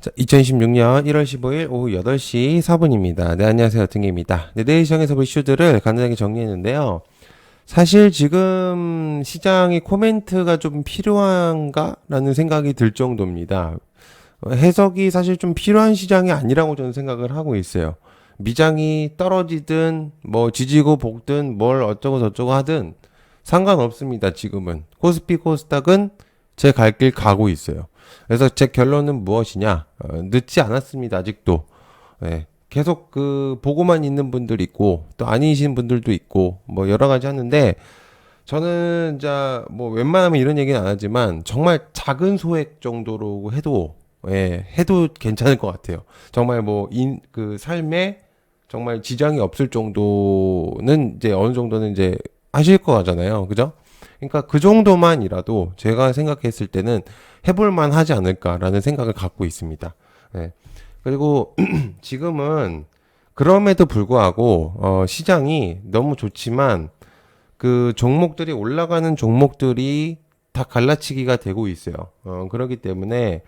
자, 2016년 1월 15일 오후 8시 4분입니다. 네, 안녕하세요. 등기입니다. 네, 내일 시장에서 볼 이슈들을 간단하게 정리했는데요. 사실 지금 시장이 코멘트가 좀 필요한가? 라는 생각이 들 정도입니다. 해석이 사실 좀 필요한 시장이 아니라고 저는 생각을 하고 있어요. 미장이 떨어지든 뭐 지지고 볶든 뭘 어쩌고 저쩌고 하든 상관없습니다. 지금은 코스피 코스닥은 제 갈 길 가고 있어요. 그래서 제 결론은 무엇이냐? 늦지 않았습니다. 아직도. 예, 계속 그 보고만 있는 분들 있고 또 아니신 분들도 있고 뭐 여러 가지 하는데 저는 자 뭐 웬만하면 이런 얘기는 안 하지만 정말 작은 소액 정도로 해도 해도 괜찮을 것 같아요. 정말 뭐 그 삶에 정말 지장이 없을 정도는 이제 어느 정도는 이제 하실 거잖아요. 그죠? 그러니까 그 정도만이라도 제가 생각했을 때는 해볼만 하지 않을까라는 생각을 갖고 있습니다. 예. 그리고 지금은 그럼에도 불구하고 시장이 너무 좋지만 그 종목들이 올라가는 종목들이 다 갈라치기가 되고 있어요. 그렇기 때문에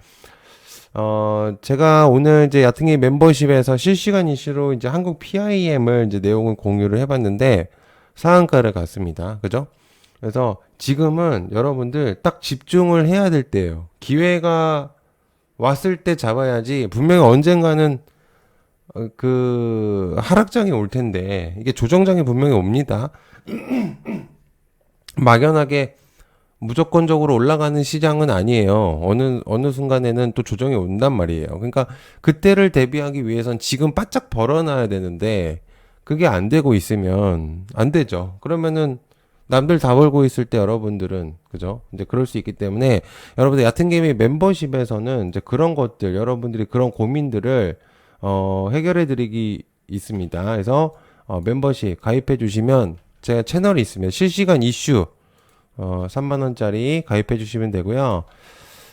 제가 오늘 이제 야팅의 멤버십에서 실시간 이슈로 이제 한국 PIM을 이제 내용을 공유를 해봤는데 상한가를 갔습니다. 그죠? 그래서 지금은 여러분들 딱 집중을 해야 될 때예요. 기회가 왔을 때 잡아야지 분명히 언젠가는 그 하락장이 올 텐데 이게 조정장이 분명히 옵니다. 막연하게 무조건적으로 올라가는 시장은 아니에요. 어느 순간에는 또 조정이 온단 말이에요. 그러니까 그때를 대비하기 위해선 지금 바짝 벌어놔야 되는데 그게 안 되고 있으면 안 되죠. 그러면은 남들 다 벌고 있을 때 여러분들은 그죠? 이제 그럴 수 있기 때문에 여러분들 얕은 게임의 멤버십에서는 이제 그런 것들 여러분들이 그런 고민들을 해결해 드리기 있습니다. 그래서 멤버십 가입해 주시면 제가 채널이 있으면 실시간 이슈 3만 원짜리 가입해 주시면 되고요.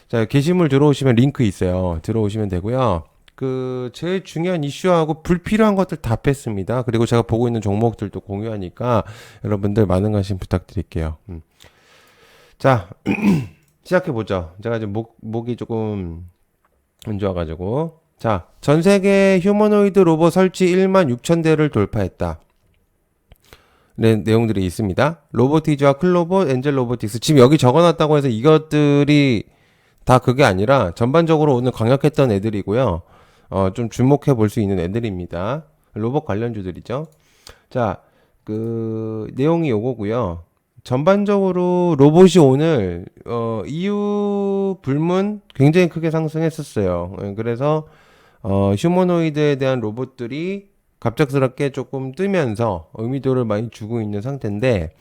자, 게시물 들어오시면 링크 있어요. 들어오시면 되고요. 그 제일 중요한 이슈하고 불필요한 것들 다 뺐습니다. 그리고 제가 보고 있는 종목들도 공유하니까 여러분들 많은 관심 부탁드릴게요. 자, 시작해 보죠. 제가 지금 목이 조금 안 좋아가지고. 자, 전 세계 휴머노이드 로봇 설치 1만 6천 대를 돌파했다. 네, 내용들이 있습니다. 로보티즈와 클로봇, 엔젤 로보틱스. 지금 여기 적어놨다고 해서 이것들이 다 그게 아니라 전반적으로 오늘 강력했던 애들이고요. 좀 주목해 볼 수 있는 애들입니다. 로봇 관련주들이죠. 자, 그 내용이 요거고요. 전반적으로 로봇이 오늘 EU 불문 굉장히 크게 상승했었어요. 그래서 휴머노이드에 대한 로봇들이 갑작스럽게 조금 뜨면서 의미도를 많이 주고 있는 상태인데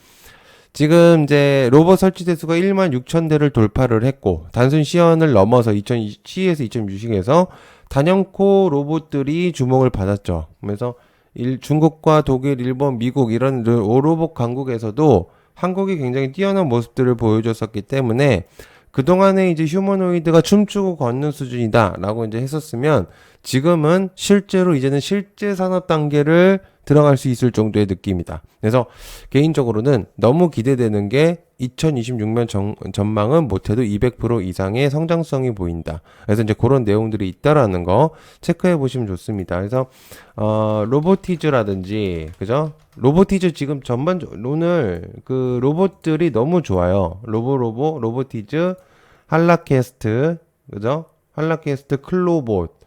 지금 이제 로봇 설치 대수가 1만 6천 대를 돌파를 했고 단순 시연을 넘어서 2020에서 2060에서 단연코 로봇들이 주목을 받았죠. 그래서 중국과 독일, 일본, 미국 이런 로봇 강국에서도 한국이 굉장히 뛰어난 모습들을 보여줬었기 때문에 그동안에 이제 휴머노이드가 춤추고 걷는 수준이다라고 이제 했었으면 지금은 실제로 이제는 실제 산업 단계를 들어갈 수 있을 정도의 느낌이다. 그래서 개인적으로는 너무 기대되는 게 2026년 전망은 못해도 200% 이상의 성장성이 보인다. 그래서 이제 그런 내용들이 있다라는 거 체크해 보시면 좋습니다. 그래서 로보티즈라든지 그죠? 로보티즈 지금 오늘 그 로봇들이 너무 좋아요. 로보티즈, 한라캐스트, 그죠? 한라캐스트, 클로봇,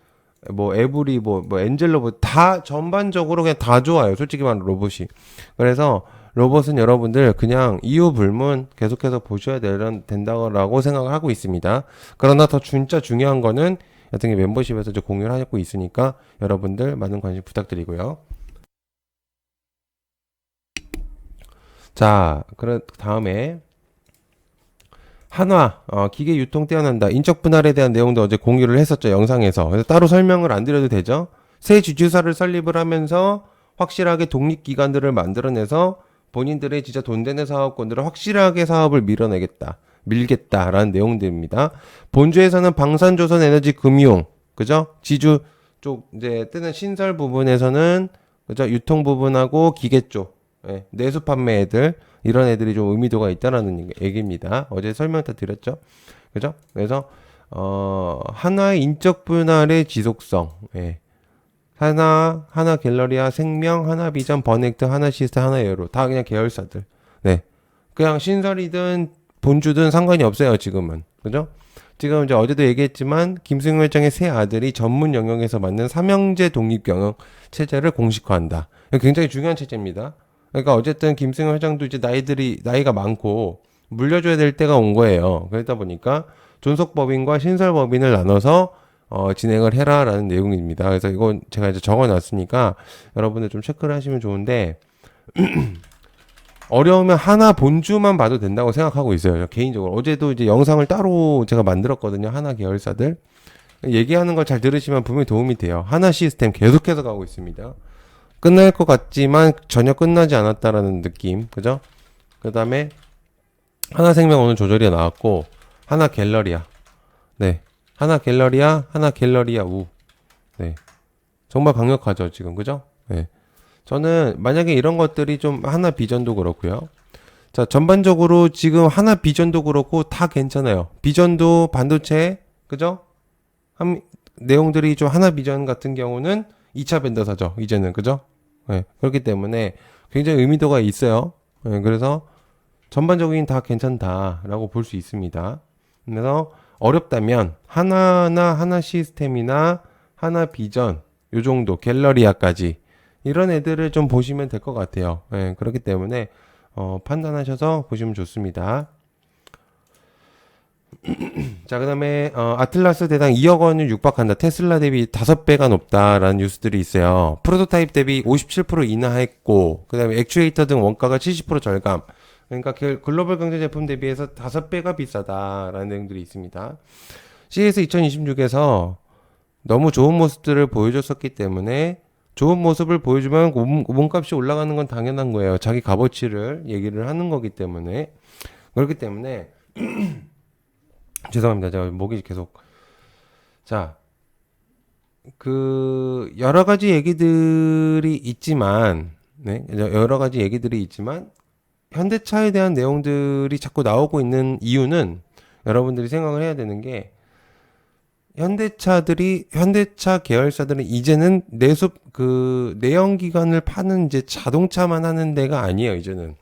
뭐 에브리봇, 뭐 엔젤로봇 다 전반적으로 그냥 다 좋아요. 솔직히 말하면 로봇이. 그래서 로봇은 여러분들 그냥 이유 불문 계속해서 보셔야 된다고 생각을 하고 있습니다. 그러나 더 진짜 중요한 거는 여튼 멤버십에서 이제 공유를 하고 있으니까 여러분들 많은 관심 부탁드리고요. 자, 그럼 다음에 한화 기계 유통 뛰어난다. 인적 분할에 대한 내용도 어제 공유를 했었죠. 영상에서. 그래서 따로 설명을 안 드려도 되죠. 새 주주사를 설립을 하면서 확실하게 독립기관들을 만들어내서 본인들의 진짜 돈 되는 사업권들을 확실하게 사업을 밀겠다라는 내용들입니다. 본주에서는 방산조선에너지금융, 그죠? 지주 쪽 이제 뜨는 신설 부분에서는 그죠? 유통 부분하고 기계 쪽, 내수 판매 애들 이런 애들이 좀 의미도가 있다라는 얘기입니다. 어제 설명 다 드렸죠, 그죠? 그래서 하나의 인적 분할의 지속성. 예. 하나 갤러리아, 생명, 하나 비전, 버넥트, 하나 시스템, 하나 에어로. 다 그냥 계열사들. 네. 그냥 신설이든 본주든 상관이 없어요, 지금은. 그죠? 지금 이제 어제도 얘기했지만, 김승현 회장의 세 아들이 전문 영역에서 만든 삼형제 독립 경영 체제를 공식화한다. 굉장히 중요한 체제입니다. 그러니까 어쨌든 김승현 회장도 이제 나이가 많고, 물려줘야 될 때가 온 거예요. 그러다 보니까, 존속법인과 신설법인을 나눠서 진행을 해라라는 내용입니다. 그래서 이건 제가 이제 적어놨으니까 여러분들 좀 체크를 하시면 좋은데 어려우면 하나 본주만 봐도 된다고 생각하고 있어요. 개인적으로 어제도 이제 영상을 따로 제가 만들었거든요. 하나 계열사들 얘기하는 걸 잘 들으시면 분명히 도움이 돼요. 하나 시스템 계속해서 가고 있습니다. 끝날 것 같지만 전혀 끝나지 않았다라는 느낌, 그죠? 그 다음에 하나생명 오늘 조절이 나왔고 하나 갤러리아, 네. 하나 갤러리아 우. 네. 정말 강력하죠, 지금. 그죠? 네. 저는 만약에 이런 것들이 좀 하나 비전도 그렇고요. 자, 전반적으로 지금 하나 비전도 그렇고 다 괜찮아요. 비전도 반도체, 그죠? 내용들이 좀 하나 비전 같은 경우는 2차 벤더사죠, 이제는. 그죠? 네. 그렇기 때문에 굉장히 의미도가 있어요. 네. 그래서 전반적인 다 괜찮다라고 볼 수 있습니다. 그래서 어렵다면 하나 시스템이나 하나 비전 요 정도 갤러리아까지 이런 애들을 좀 보시면 될 것 같아요. 예, 그렇기 때문에 판단하셔서 보시면 좋습니다. 자, 그다음에 아틀라스 대당 2억 원을 육박한다. 테슬라 대비 5배가 높다라는 뉴스들이 있어요. 프로토타입 대비 57% 인하했고, 그다음에 액추에이터 등 원가가 70% 절감. 그러니까 글로벌 경제 제품 대비해서 5배가 비싸다라는 내용들이 있습니다. CES 2026에서 너무 좋은 모습들을 보여줬었기 때문에 좋은 모습을 보여주면 몸값이 올라가는 건 당연한 거예요. 자기 값어치를 얘기를 하는 거기 때문에. 그렇기 때문에 죄송합니다. 제가 목이 계속. 자, 여러 가지 얘기들이 있지만, 네, 여러 가지 얘기들이 있지만, 현대차에 대한 내용들이 자꾸 나오고 있는 이유는 여러분들이 생각을 해야 되는 게 현대차 계열사들은 이제는 내연기관을 파는 이제 자동차만 하는 데가 아니에요, 이제는.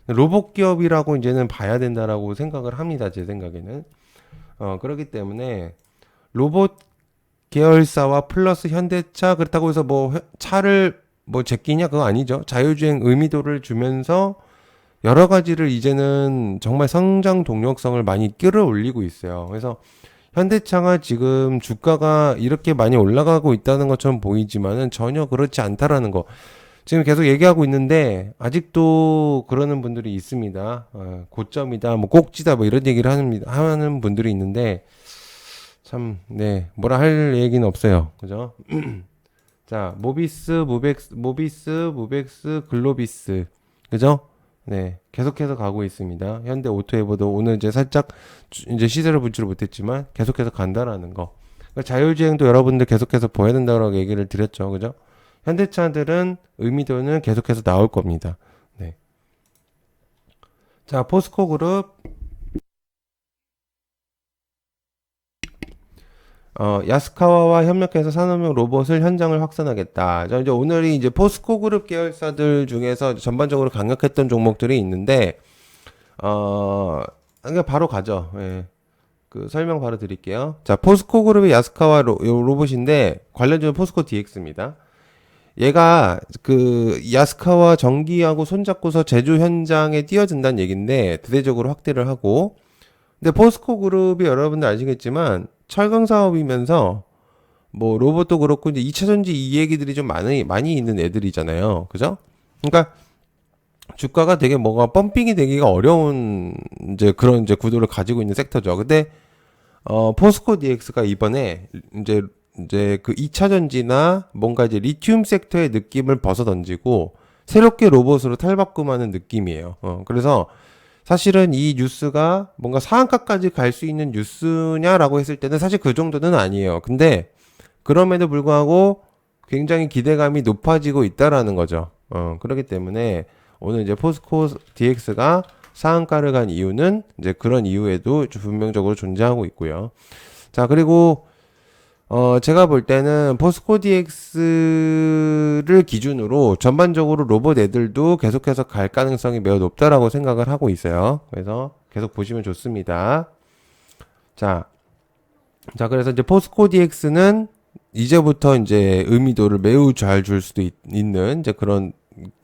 로봇 기업이라고 이제는 봐야 된다라고 생각을 합니다, 제 생각에는. 그렇기 때문에 로봇 계열사와 플러스 현대차, 그렇다고 해서 뭐 차를 뭐 제끼냐 그거 아니죠. 자율주행 의미도를 주면서 여러 가지를 이제는 정말 성장 동력성을 많이 끌어올리고 있어요. 그래서 현대차가 지금 주가가 이렇게 많이 올라가고 있다는 것처럼 보이지만은 전혀 그렇지 않다라는 거. 지금 계속 얘기하고 있는데 아직도 그러는 분들이 있습니다. 고점이다, 뭐 꼭지다, 뭐 이런 얘기를 하는 분들이 있는데 참, 네, 뭐라 할 얘기는 없어요. 그죠? 자, 무벡스, 글로비스. 그죠? 네, 계속해서 가고 있습니다. 현대 오토에버도 오늘 이제 살짝 이제 시세를 붙지를 못했지만 계속해서 간다라는 거. 그러니까 자율주행도 여러분들 계속해서 보여야 된다고 얘기를 드렸죠, 그죠? 현대차들은 의미도는 계속해서 나올 겁니다. 네. 자, 포스코 그룹. 야스카와와 협력해서 산업용 로봇을 현장을 확산하겠다. 자, 이제 오늘이 이제 포스코 그룹 계열사들 중에서 전반적으로 강력했던 종목들이 있는데, 그러니까 바로 가죠. 예. 그 설명 바로 드릴게요. 자, 포스코 그룹의 야스카와 로봇인데, 관련주는 포스코 DX입니다. 얘가 그 야스카와 정기하고 손잡고서 제조 현장에 뛰어든다는 얘기인데, 대대적으로 확대를 하고, 근데 포스코 그룹이 여러분들 아시겠지만, 철강 사업이면서 뭐 로봇도 그렇고 이제 2차 전지 이 얘기들이 좀 많이 있는 애들이잖아요. 그죠? 그러니까 주가가 되게 뭐가 펌핑이 되기가 어려운 이제 그런 이제 구도를 가지고 있는 섹터죠. 근데 포스코 DX가 이번에 이제 그 2차 전지나 뭔가 이제 리튬 섹터의 느낌을 벗어 던지고 새롭게 로봇으로 탈바꿈하는 느낌이에요. 그래서 사실은 이 뉴스가 뭔가 상한가까지 갈 수 있는 뉴스냐라고 했을 때는 사실 그 정도는 아니에요. 근데 그럼에도 불구하고 굉장히 기대감이 높아지고 있다라는 거죠. 그렇기 때문에 오늘 이제 포스코 DX가 상한가를 간 이유는 이제 그런 이유에도 분명적으로 존재하고 있고요. 자, 그리고 제가 볼 때는 포스코 DX를 기준으로 전반적으로 로봇 애들도 계속해서 갈 가능성이 매우 높다라고 생각을 하고 있어요. 그래서 계속 보시면 좋습니다. 자, 그래서 이제 포스코 DX는 이제부터 이제 의미도를 매우 잘 줄 수도 있는 이제 그런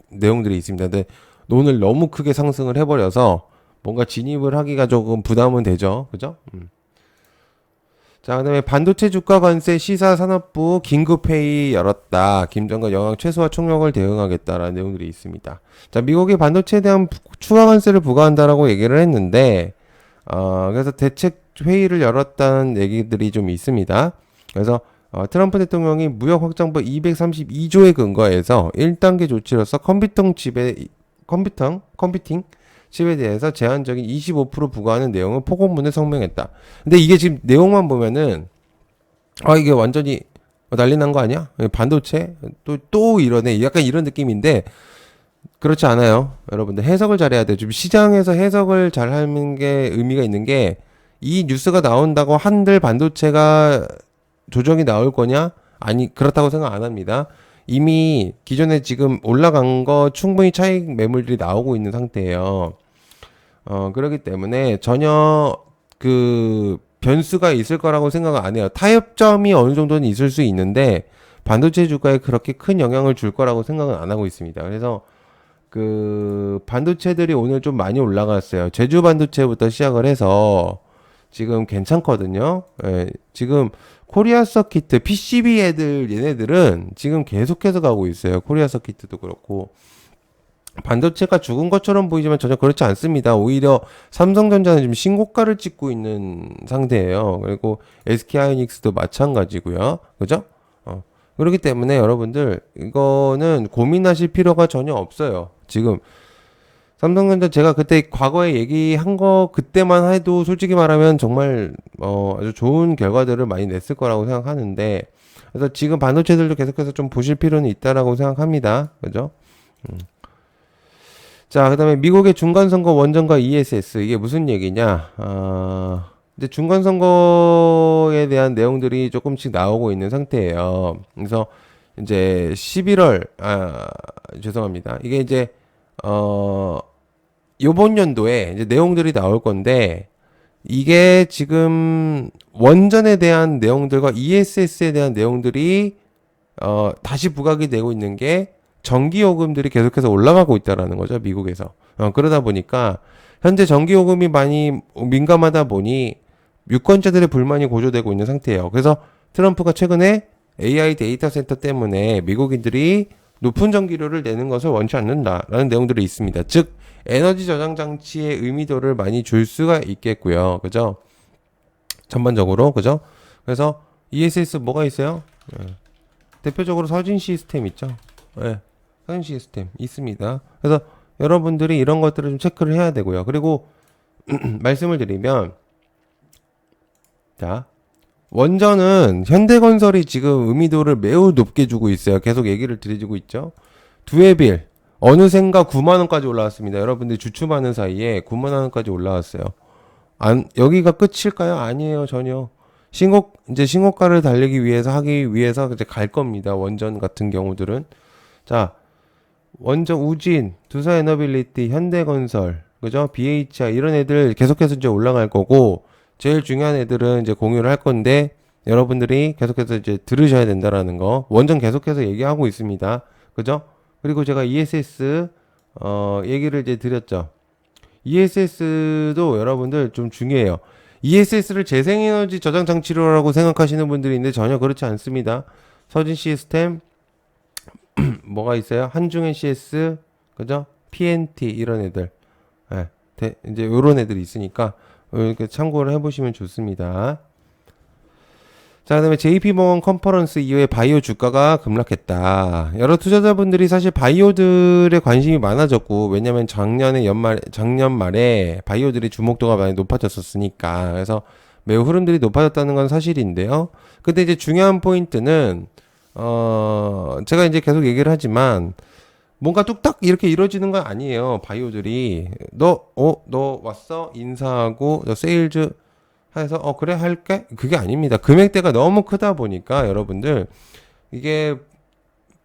내용들이 있습니다. 근데 오늘 너무 크게 상승을 해버려서 뭔가 진입을 하기가 조금 부담은 되죠. 그죠? 자, 그다음에 반도체 주가 관세 시사 산업부 긴급회의 열었다. 김정은 영향 최소화 총력을 대응하겠다라는 내용들이 있습니다. 자, 미국이 반도체에 대한 추가 관세를 부과한다라고 얘기를 했는데, 그래서 대책 회의를 열었다는 얘기들이 좀 있습니다. 그래서 트럼프 대통령이 무역 확장부 232조에 근거해서 1단계 조치로서 컴퓨팅 칩에 대해서 제한적인 25% 부과하는 내용을 포고문에 성명했다. 근데 이게 지금 내용만 보면은 이게 완전히 난리 난 거 아니야? 반도체 또 이러네. 약간 이런 느낌인데 그렇지 않아요. 여러분들 해석을 잘해야 돼요. 지금 시장에서 해석을 잘 하는 게 의미가 있는 게 이 뉴스가 나온다고 한들 반도체가 조정이 나올 거냐? 아니, 그렇다고 생각 안 합니다. 이미 기존에 지금 올라간 거 충분히 차익 매물들이 나오고 있는 상태예요. 그렇기 때문에 전혀 그 변수가 있을 거라고 생각을 안 해요. 타협점이 어느 정도는 있을 수 있는데 반도체 주가에 그렇게 큰 영향을 줄 거라고 생각은 안 하고 있습니다. 그래서 그 반도체들이 오늘 좀 많이 올라갔어요. 제주 반도체부터 시작을 해서 지금 괜찮거든요. 예, 지금 코리아 서키트, PCB 애들, 얘네들은 지금 계속해서 가고 있어요. 코리아 서키트도 그렇고. 반도체가 죽은 것처럼 보이지만 전혀 그렇지 않습니다. 오히려 삼성전자는 지금 신고가를 찍고 있는 상태예요. 그리고 SK하이닉스도 마찬가지고요. 그죠? 그렇기 때문에 여러분들 이거는 고민하실 필요가 전혀 없어요. 지금 삼성전자 제가 그때 과거에 얘기한 거 그때만 해도 솔직히 말하면 정말 아주 좋은 결과들을 많이 냈을 거라고 생각하는데 그래서 지금 반도체들도 계속해서 좀 보실 필요는 있다라고 생각합니다. 그죠? 자, 그다음에 미국의 중간선거 원전과 ESS 이게 무슨 얘기냐? 이제 중간선거에 대한 내용들이 조금씩 나오고 있는 상태예요. 그래서 이제 11월 죄송합니다. 이게 이제 요번 연도에 이제 내용들이 나올 건데 이게 지금 원전에 대한 내용들과 ESS에 대한 내용들이 다시 부각이 되고 있는 게 전기요금들이 계속해서 올라가고 있다라는 거죠, 미국에서. 그러다 보니까 현재 전기요금이 많이 민감하다 보니 유권자들의 불만이 고조되고 있는 상태예요. 그래서 트럼프가 최근에 AI 데이터 센터 때문에 미국인들이 높은 전기료를 내는 것을 원치 않는다라는 내용들이 있습니다. 즉 에너지 저장 장치의 의미도를 많이 줄 수가 있겠고요. 그죠? 전반적으로 그죠? 그래서 ESS 뭐가 있어요? 대표적으로 서진 시스템 있죠. 서진 시스템 있습니다. 그래서 여러분들이 이런 것들을 좀 체크를 해야 되고요. 그리고 말씀을 드리면 자 원전은 현대건설이 지금 의미도를 매우 높게 주고 있어요. 계속 얘기를 드리고 있죠. 두해빌 어느샌가 9만 원까지 올라왔습니다. 여러분들 주춤하는 사이에 9만 원까지 올라왔어요. 여기가 끝일까요? 아니에요, 전혀. 이제 신고가를 달리기 위해서 하기 위해서 이제 갈 겁니다. 원전 같은 경우들은. 자, 원전 우진, 두산에너빌리티, 현대건설, 그죠? BHI 이런 애들 계속해서 이제 올라갈 거고 제일 중요한 애들은 이제 공유를 할 건데 여러분들이 계속해서 이제 들으셔야 된다라는 거. 원전 계속해서 얘기하고 있습니다. 그죠? 그리고 제가 ESS 얘기를 이제 드렸죠. ESS도 여러분들 좀 중요해요. ESS를 재생에너지 저장 장치로라고 생각하시는 분들이 있는데 전혀 그렇지 않습니다. 서진 시스템 뭐가 있어요? 한중엔 CS 그죠? PNT 이런 애들 이제 요런 애들이 있으니까 이렇게 참고를 해보시면 좋습니다. 자, 그다음에 JP모건 컨퍼런스 이후에 바이오 주가가 급락했다. 여러 투자자분들이 사실 바이오들에 관심이 많아졌고, 왜냐면 작년 말에 바이오들의 주목도가 많이 높아졌었으니까. 그래서 매우 흐름들이 높아졌다는 건 사실인데요. 근데 이제 중요한 포인트는, 제가 이제 계속 얘기를 하지만, 뭔가 뚝딱 이렇게 이루어지는 건 아니에요. 바이오들이. 너 왔어? 인사하고, 너 세일즈 해서 그래 할게? 그게 아닙니다. 금액대가 너무 크다 보니까 여러분들 이게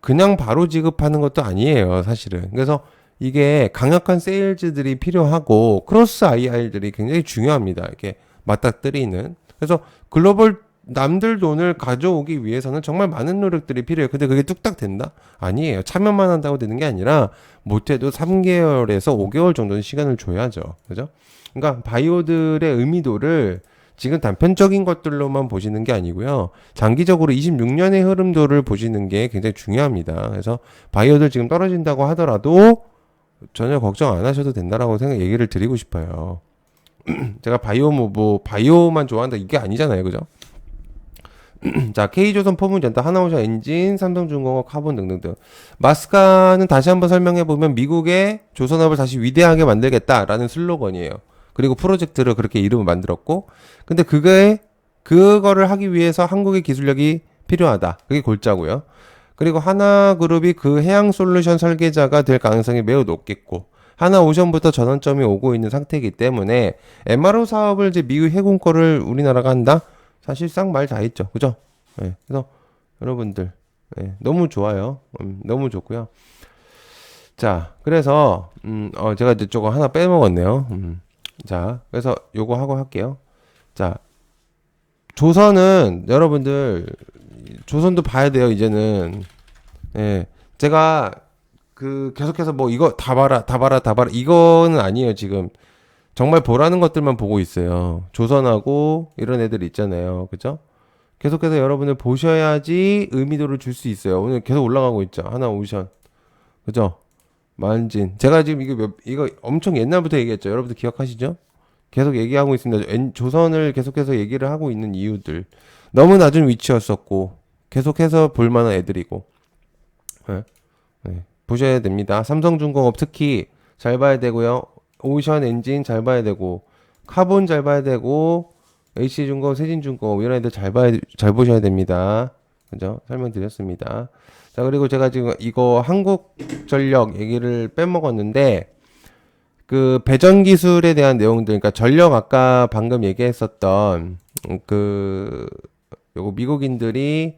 그냥 바로 지급하는 것도 아니에요, 사실은. 그래서 이게 강력한 세일즈들이 필요하고 크로스 IR들이 굉장히 중요합니다. 이렇게 맞닥뜨리는. 그래서 글로벌 남들 돈을 가져오기 위해서는 정말 많은 노력들이 필요해요. 근데 그게 뚝딱 된다? 아니에요. 참여만 한다고 되는 게 아니라 못해도 3개월에서 5개월 정도는 시간을 줘야죠. 그죠? 그러니까 바이오들의 의미도를 지금 단편적인 것들로만 보시는 게 아니고요. 장기적으로 26년의 흐름도를 보시는 게 굉장히 중요합니다. 그래서 바이오들 지금 떨어진다고 하더라도 전혀 걱정 안 하셔도 된다라고 얘기를 드리고 싶어요. 제가 바이오만 좋아한다 이게 아니잖아요. 그죠? 자, K조선 포문전다, 하나오션 엔진, 삼성중공업, 카본 등등등. 마스카는 다시 한번 설명해보면 미국의 조선업을 다시 위대하게 만들겠다라는 슬로건이에요. 그리고 프로젝트를 그렇게 이름을 만들었고, 근데 그거를 하기 위해서 한국의 기술력이 필요하다. 그게 골자고요. 그리고 하나그룹이 그 해양 솔루션 설계자가 될 가능성이 매우 높겠고, 하나오션부터 전환점이 오고 있는 상태이기 때문에 MRO 사업을 이제 미국 해군 거를 우리나라가 한다? 사실상 말 다 했죠. 그죠? 네, 그래서 여러분들 너무 좋아요. 너무 좋고요. 자, 그래서 제가 이제 저거 하나 빼먹었네요. 자, 그래서 요거 하고 할게요. 자, 조선은 여러분들 조선도 봐야 돼요. 이제는 제가 계속해서 뭐 이거 다 봐라 이거는 아니에요. 지금 정말 보라는 것들만 보고 있어요. 조선하고 이런 애들 있잖아요. 그죠? 계속해서 여러분들 보셔야지 의미도를 줄 수 있어요. 오늘 계속 올라가고 있죠. 하나오션. 그죠? 만진. 제가 지금 이거 엄청 옛날부터 얘기했죠. 여러분들 기억하시죠? 계속 얘기하고 있습니다. 조선을 계속해서 얘기를 하고 있는 이유들. 너무 낮은 위치였었고, 계속해서 볼만한 애들이고. 보셔야 됩니다. 삼성중공업 특히 잘 봐야 되고요. 오션 엔진 잘 봐야 되고, 카본 잘 봐야 되고, HC중공업, 세진중공업 이런 애들 잘 보셔야 됩니다. 그죠? 설명드렸습니다. 자, 그리고 제가 지금 이거 한국전력 얘기를 빼먹었는데, 그 배전 기술에 대한 내용들, 그러니까 전력 아까 방금 얘기했었던 요거 미국인들이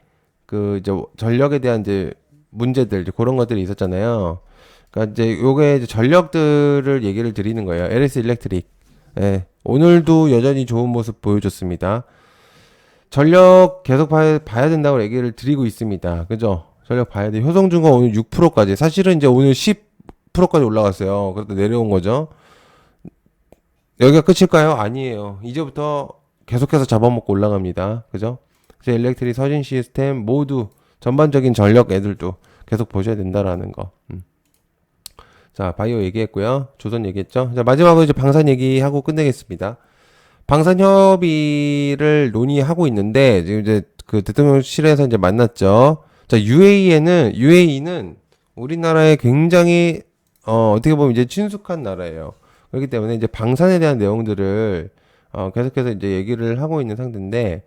이제 전력에 대한 이제 문제들, 이제 그런 것들이 있었잖아요. 그러니까 이제 요게 이제 전력들을 얘기를 드리는 거예요. LS 일렉트릭. 오늘도 여전히 좋은 모습 보여줬습니다. 전력 계속 봐야 된다고 얘기를 드리고 있습니다. 그죠? 전력 봐야 돼. 효성중공 오늘 6%까지. 사실은 이제 오늘 10%까지 올라갔어요. 그래도 내려온 거죠. 여기가 끝일까요? 아니에요. 이제부터 계속해서 잡아먹고 올라갑니다. 그죠? 그래서 일렉트릭, 서진 시스템 모두 전반적인 전력 애들도 계속 보셔야 된다라는 거. 자, 바이오 얘기했고요. 조선 얘기했죠. 자, 마지막으로 이제 방산 얘기하고 끝내겠습니다. 방산 협의를 논의하고 있는데 지금 이제 그 대통령실에서 이제 만났죠. 자, UAE는 우리나라에 굉장히 어떻게 보면 이제 친숙한 나라예요. 그렇기 때문에 이제 방산에 대한 내용들을 계속해서 이제 얘기를 하고 있는 상태인데,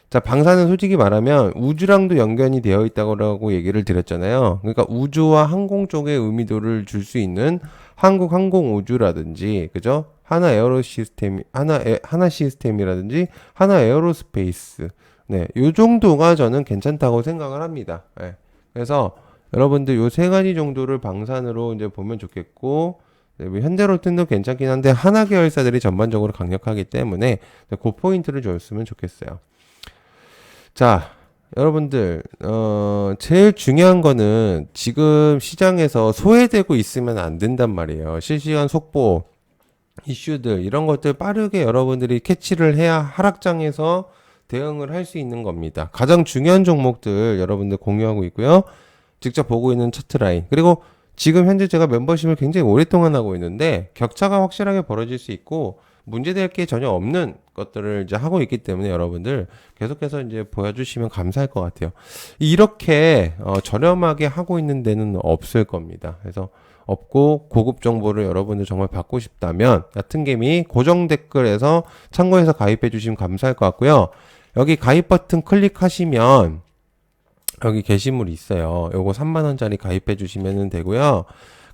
자, 방산은 솔직히 말하면 우주랑도 연관이 되어 있다고 얘기를 드렸잖아요. 그러니까 우주와 항공 쪽에 의미도를 줄 수 있는 한국 항공우주라든지, 그죠? 하나 시스템이라든지, 하나 에어로스페이스. 네, 요 정도가 저는 괜찮다고 생각을 합니다. 네. 그래서 여러분들 요 세 가지 정도를 방산으로 이제 보면 좋겠고, 네, 뭐 현대로템도 괜찮긴 한데 하나 계열사들이 전반적으로 강력하기 때문에 그 포인트를 줬으면 좋겠어요. 자, 여러분들 제일 중요한 거는 지금 시장에서 소외되고 있으면 안 된단 말이에요. 실시간 속보 이슈들 이런 것들 빠르게 여러분들이 캐치를 해야 하락장에서 대응을 할 수 있는 겁니다. 가장 중요한 종목들 여러분들 공유하고 있고요. 직접 보고 있는 차트 라인. 그리고 지금 현재 제가 멤버십을 굉장히 오랫동안 하고 있는데 격차가 확실하게 벌어질 수 있고 문제될 게 전혀 없는 것들을 이제 하고 있기 때문에 여러분들 계속해서 이제 보여주시면 감사할 것 같아요. 이렇게 저렴하게 하고 있는 데는 없을 겁니다. 그래서 없고 고급 정보를 여러분들 정말 받고 싶다면 얕은개미 고정 댓글에서 참고해서 가입해 주시면 감사할 것 같고요. 여기 가입 버튼 클릭하시면 여기 게시물이 있어요. 요거 3만원짜리 가입해 주시면 되고요.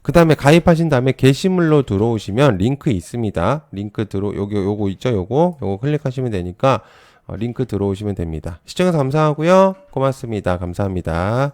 그 다음에 가입하신 다음에 게시물로 들어오시면 링크 있습니다. 요거 있죠? 요거 클릭하시면 되니까 링크 들어오시면 됩니다. 시청해서 감사하고요. 고맙습니다. 감사합니다.